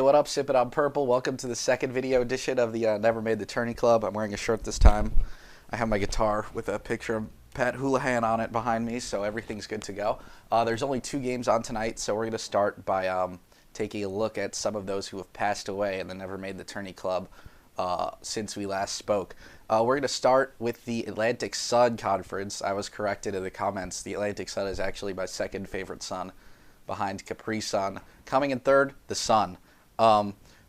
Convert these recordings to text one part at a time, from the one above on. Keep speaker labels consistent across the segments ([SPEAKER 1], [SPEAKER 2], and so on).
[SPEAKER 1] what up, Sippin on Purple? Welcome to the second video edition of the Never-Made-The-Tourney Club. I'm wearing a shirt this time. I have my guitar with a picture of Pat Houlihan on it behind me, so everything's good to go. There's only 2 games on tonight, so we're going to start by taking a look at some of those who have passed away in the Never-Made-The-Tourney Club since we last spoke. We're going to start with the Atlantic Sun Conference. I was corrected in the comments. The Atlantic Sun is actually my second favorite sun, behind Capri Sun. Coming in third, the Sun.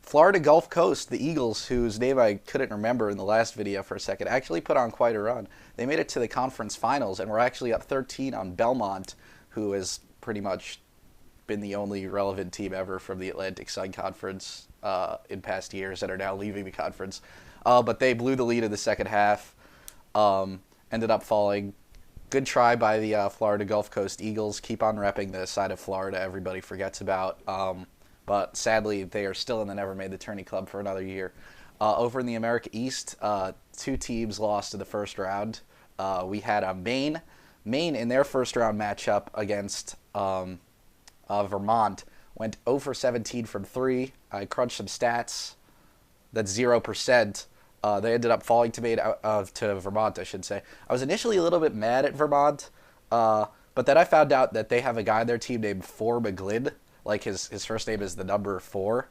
[SPEAKER 1] Florida Gulf Coast, the Eagles, whose name I couldn't remember in the last video for a second, actually put on quite a run. They made it to the conference finals and were actually up 13 on Belmont, who has pretty much been the only relevant team ever from the Atlantic Sun Conference in past years and are now leaving the conference. But they blew the lead in the second half, ended up falling. Good try by the Florida Gulf Coast Eagles. Keep on repping the side of Florida everybody forgets about. But sadly, they are still in the Never-Made-The-Tourney Club for another year. Over in the America East, 2 teams lost in the first round. We had Maine. Maine, in their first round matchup against Vermont, went 0 for 17 from 3. I crunched some stats. That's 0%. They ended up falling to Vermont, I should say. I was initially a little bit mad at Vermont, but then I found out that they have a guy on their team named Four McGlynn. Like his first name is the number 4,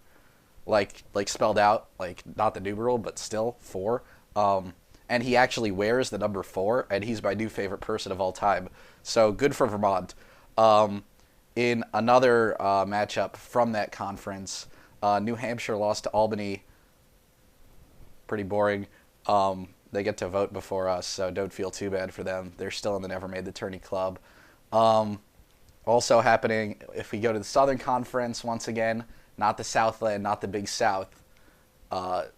[SPEAKER 1] like spelled out, like not the numeral, but still 4. And he actually wears the number 4, and he's my new favorite person of all time. So good for Vermont. In another matchup from that conference, New Hampshire lost to Albany. Pretty boring. They get to vote before us, so don't feel too bad for them. They're still in the Never-Made-The-Tourney Club. Also happening, if we go to the Southern Conference, once again, not the Southland, not the Big South.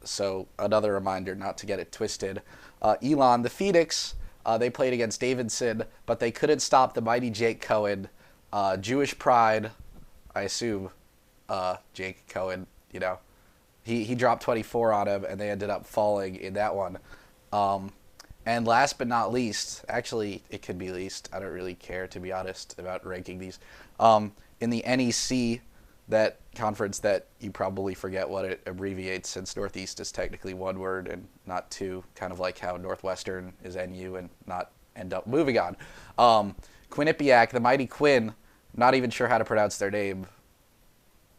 [SPEAKER 1] So another reminder not to get it twisted. Elon, the Phoenix, they played against Davidson, but they couldn't stop the mighty Jake Cohen. Jewish pride, I assume, Jake Cohen, you know. He dropped 24 on him, and they ended up falling in that one. And last but not least, actually, it could be least. I don't really care, to be honest, about ranking these. In the NEC, that conference that you probably forget what it abbreviates, since Northeast is technically one word and not 2, kind of like how Northwestern is NU and not end up moving on. Quinnipiac, the mighty Quinn, not even sure how to pronounce their name.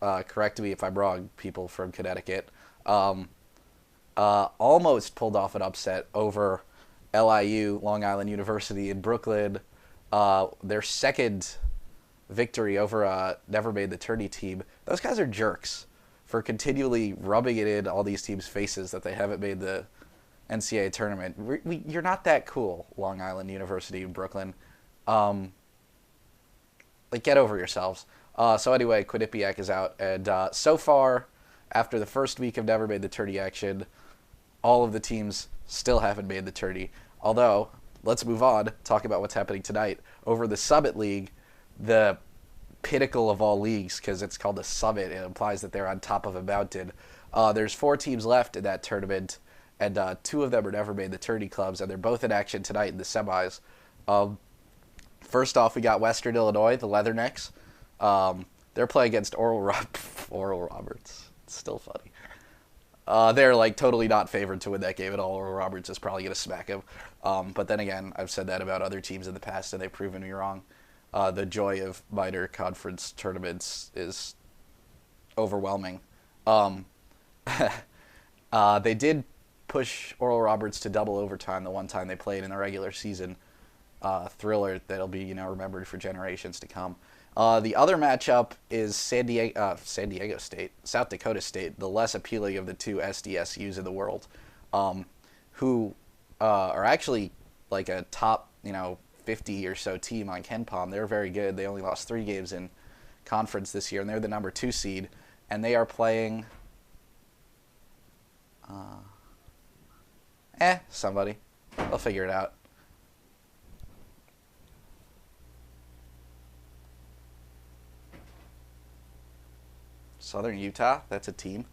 [SPEAKER 1] Correct me if I'm wrong, people from Connecticut. Almost pulled off an upset over LIU, Long Island University in Brooklyn. Their second victory over a Never-Made-The-Tourney team. Those guys are jerks for continually rubbing it in all these teams' faces that they haven't made the NCAA tournament. You're not that cool, Long Island University in Brooklyn. Like, get over yourselves. So anyway, Quinnipiac is out, and so far, after the first week of Never-Made-The-Tourney action, all of the teams still haven't made the tourney. Although, let's move on, talk about what's happening tonight. Over the Summit League, the pinnacle of all leagues, because it's called the Summit, it implies that they're on top of a mountain. There's 4 teams left in that tournament, and 2 of them are Never-Made-The-Tourney clubs, and they're both in action tonight in the semis. First off, we got Western Illinois, the Leathernecks. They're playing against Oral Roberts. It's still funny. They're like totally not favored to win that game at all. Oral Roberts is probably going to smack him. But then again, I've said that about other teams in the past, and they've proven me wrong. The joy of minor conference tournaments is overwhelming. They did push Oral Roberts to double overtime the one time they played in the regular season. Thriller that'll be remembered for generations to come. The other matchup is South Dakota State, the less appealing of the 2 SDSUs in the world, who are actually like a top 50 or so team on KenPom. They're very good. They only lost 3 games in conference this year, and they're the number 2 seed, and they are playing somebody. They'll figure it out. Southern Utah, that's a team.